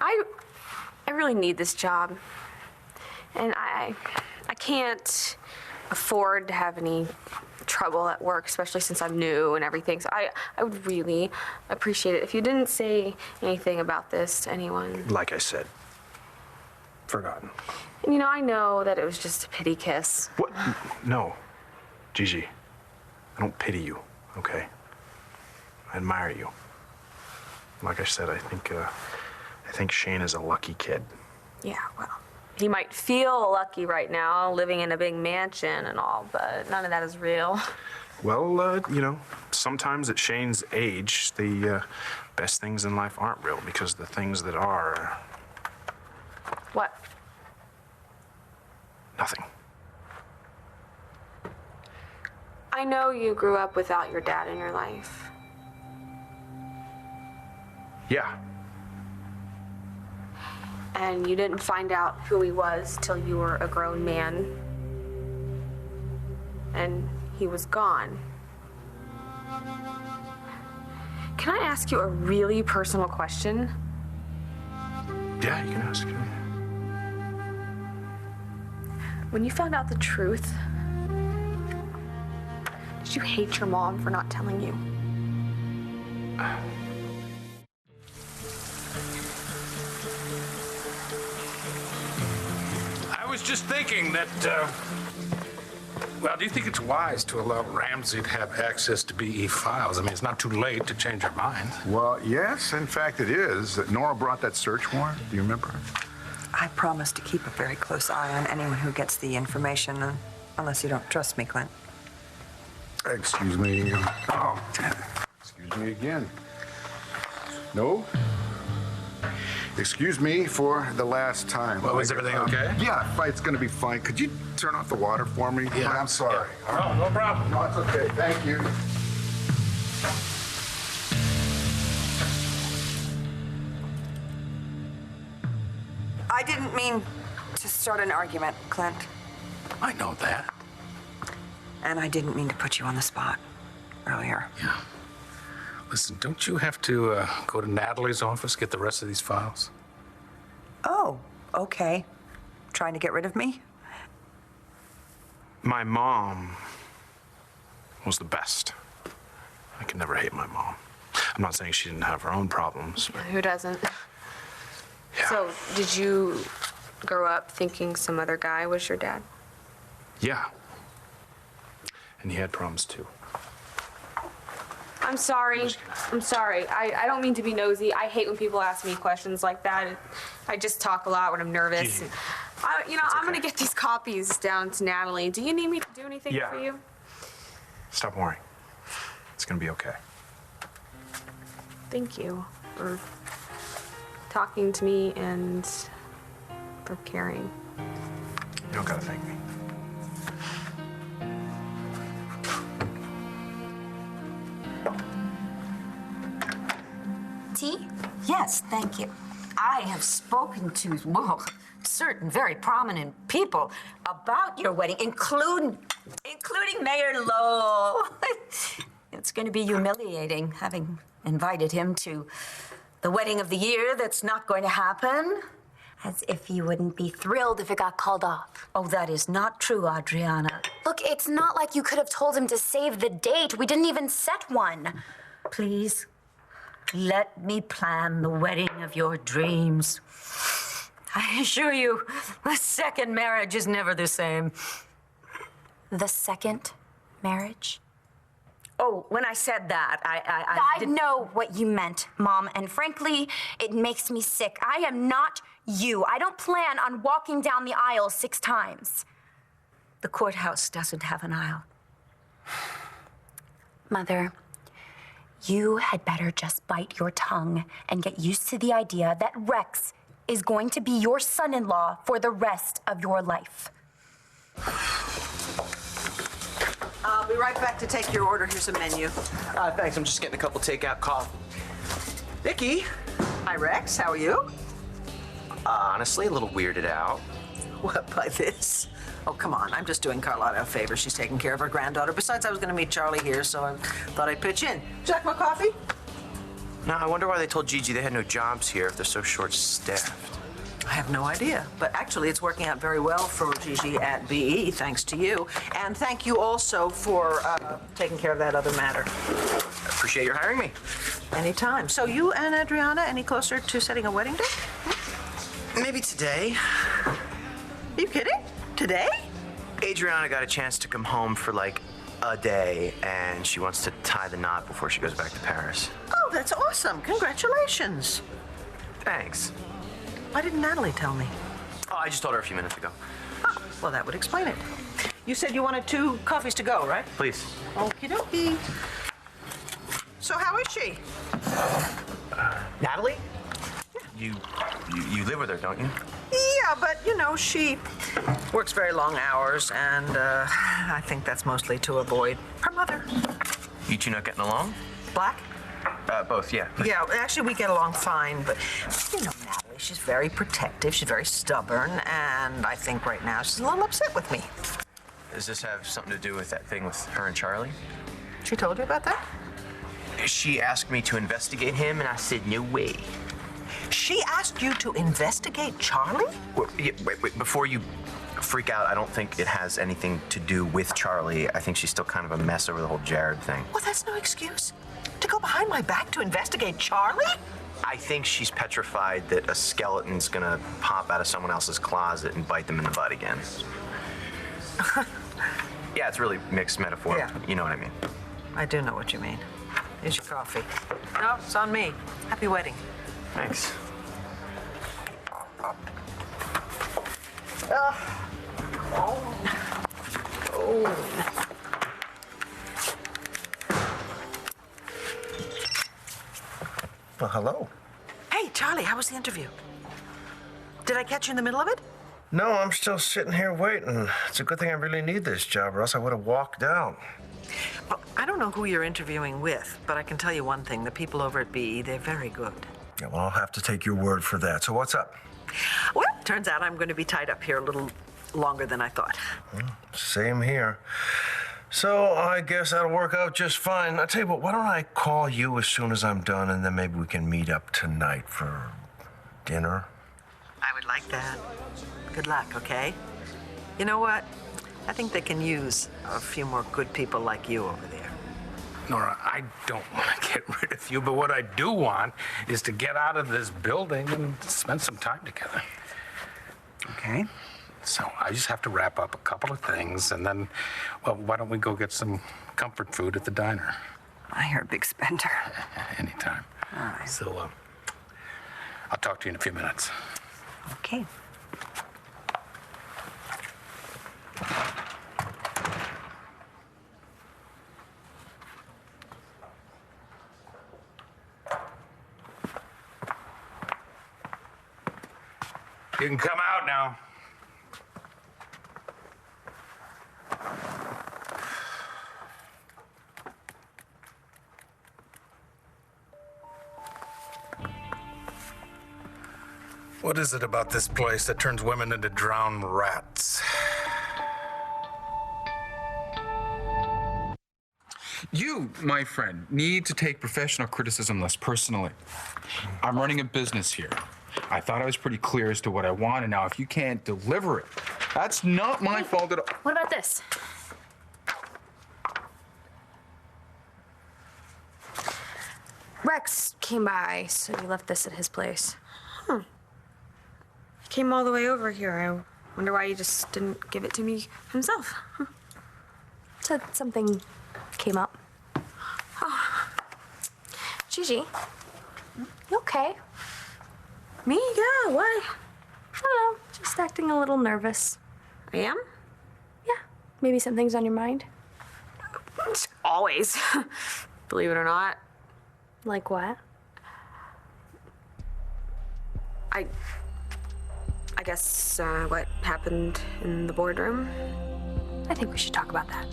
I really need this job. And I can't afford to have any trouble at work, especially since I'm new and everything. So I would really appreciate it if you didn't say anything about this to anyone. Like I said, forgotten. And you know, I know that it was just a pity kiss. What? No, Gigi, I don't pity you, okay? I admire you. Like I said, I think Shane is a lucky kid. Yeah, well, he might feel lucky right now, living in a big mansion and all, but none of that is real. Well, you know, sometimes at Shane's age, the best things in life aren't real because the things that are... What? Nothing. I know you grew up without your dad in your life. Yeah. And you didn't find out who he was till you were a grown man. And he was gone. Can I ask you a really personal question? Yeah, you can ask me. When you found out the truth, did you hate your mom for not telling you? I was just thinking that, well, do you think it's wise to allow Ramsey to have access to BE files? I mean, it's not too late to change our minds. Well, yes, in fact it is. Nora brought that search warrant. Do you remember? I promise to keep a very close eye on anyone who gets the information, unless you don't trust me, Clint. Excuse me. Oh, excuse me again. No? Excuse me for the last time. Well, is everything okay? Yeah, fight's gonna be fine. Could you turn off the water for me? Yeah. I'm sorry. Yeah. No problem. No, it's okay. Thank you. I didn't mean to start an argument, Clint. I know that. And I didn't mean to put you on the spot earlier. Yeah. Listen, don't you have to go to Natalie's office, get the rest of these files? Oh, okay. Trying to get rid of me? My mom was the best. I could never hate my mom. I'm not saying she didn't have her own problems, but... Who doesn't? Yeah. So, did you grow up thinking some other guy was your dad? Yeah. And he had problems, too. I'm sorry. I'm sorry. I don't mean to be nosy. I hate when people ask me questions like that. I just talk a lot when I'm nervous. Gee. I'm going to get these copies down to Natalie. Do you need me to do anything Yeah. for you? Stop worrying. It's gonna be okay. Thank you for talking to me and for caring. You don't gotta thank me. Tea? Yes, thank you. I have spoken to, well, certain very prominent people about your wedding, including Mayor Lowell. It's going to be humiliating having invited him to the wedding of the year that's not going to happen. As if you wouldn't be thrilled if it got called off. Oh, that is not true, Adriana. Look, it's not like you could have told him to save the date. We didn't even set one. Please, let me plan the wedding of your dreams. I assure you, a second marriage is never the same. The second marriage? Oh, when I said that, I know what you meant, Mom, and frankly, it makes me sick. I am not you. I don't plan on walking down the aisle 6 times. The courthouse doesn't have an aisle. Mother, you had better just bite your tongue and get used to the idea that Rex is going to be your son-in-law for the rest of your life. I'll be right back to take your order. Here's a menu. Thanks. I'm just getting a couple takeout coffee. Vicky. Hi, Rex. How are you? Honestly, a little weirded out. What, by this? Oh, come on. I'm just doing Carlotta a favor. She's taking care of her granddaughter. Besides, I was going to meet Charlie here, so I thought I'd pitch in. Would you like my coffee? Now, I wonder why they told Gigi they had no jobs here if they're so short-staffed. I have no idea, but actually it's working out very well for Gigi at BE, thanks to you. And thank you also for taking care of that other matter. I appreciate your hiring me. Anytime. So you and Adriana, any closer to setting a wedding date? Maybe today. Are you kidding? Today? Adriana got a chance to come home for like a day, and she wants to tie the knot before she goes back to Paris. Oh, that's awesome. Congratulations. Thanks. Why didn't Natalie tell me? Oh, I just told her a few minutes ago. Oh, well, that would explain it. You said you wanted 2 coffees to go, right? Please. Okie dokie. So how is she? Natalie? You live with her, don't you? Yeah, but, you know, she works very long hours, and I think that's mostly to avoid her mother. You two not getting along? Black? Both, yeah. Yeah, actually, we get along fine, but, you know, Natalie, she's very protective, she's very stubborn, and I think right now she's a little upset with me. Does this have something to do with that thing with her and Charlie? She told you about that? She asked me to investigate him, and I said, no way. She asked you to investigate Charlie? Wait, before you freak out, I don't think it has anything to do with Charlie. I think she's still kind of a mess over the whole Jared thing. Well, that's no excuse. To go behind my back to investigate Charlie? I think she's petrified that a skeleton's gonna pop out of someone else's closet and bite them in the butt again. Yeah, it's really mixed metaphor. Yeah. You know what I mean. I do know what you mean. Here's your coffee. No, it's on me. Happy wedding. Thanks. Well, hello. Hey, Charlie, how was the interview? Did I catch you in the middle of it? No, I'm still sitting here waiting. It's a good thing I really need this job, or else I would have walked out. Well, I don't know who you're interviewing with, but I can tell you one thing. The people over at BE, they're very good. Yeah, well, I'll have to take your word for that. So what's up? Well, turns out I'm going to be tied up here a little longer than I thought. Same here. So I guess that'll work out just fine. I'll tell you what, why don't I call you as soon as I'm done, and then maybe we can meet up tonight for dinner? I would like that. Good luck, okay? You know what? I think they can use a few more good people like you over there. Nora, I don't want to get rid of you, but what I do want is to get out of this building and spend some time together. Okay. So I just have to wrap up a couple of things, and then, well, why don't we go get some comfort food at the diner? You're a big spender. Anytime. All right. So, I'll talk to you in a few minutes. Okay. You can come out now. What is it about this place that turns women into drowned rats? You, my friend, need to take professional criticism less personally. I'm running a business here. I thought I was pretty clear as to what I want, and now if you can't deliver it, that's not my fault at all. What about this? Rex came by, so we left this at his place. He came all the way over here. I wonder why he just didn't give it to me himself. Said something came up. Oh. Gigi, you okay? Me? Yeah, why? I don't know, just acting a little nervous. I am? Yeah, maybe something's on your mind. Always. Believe it or not. Like what? I guess what happened in the boardroom. I think we should talk about that.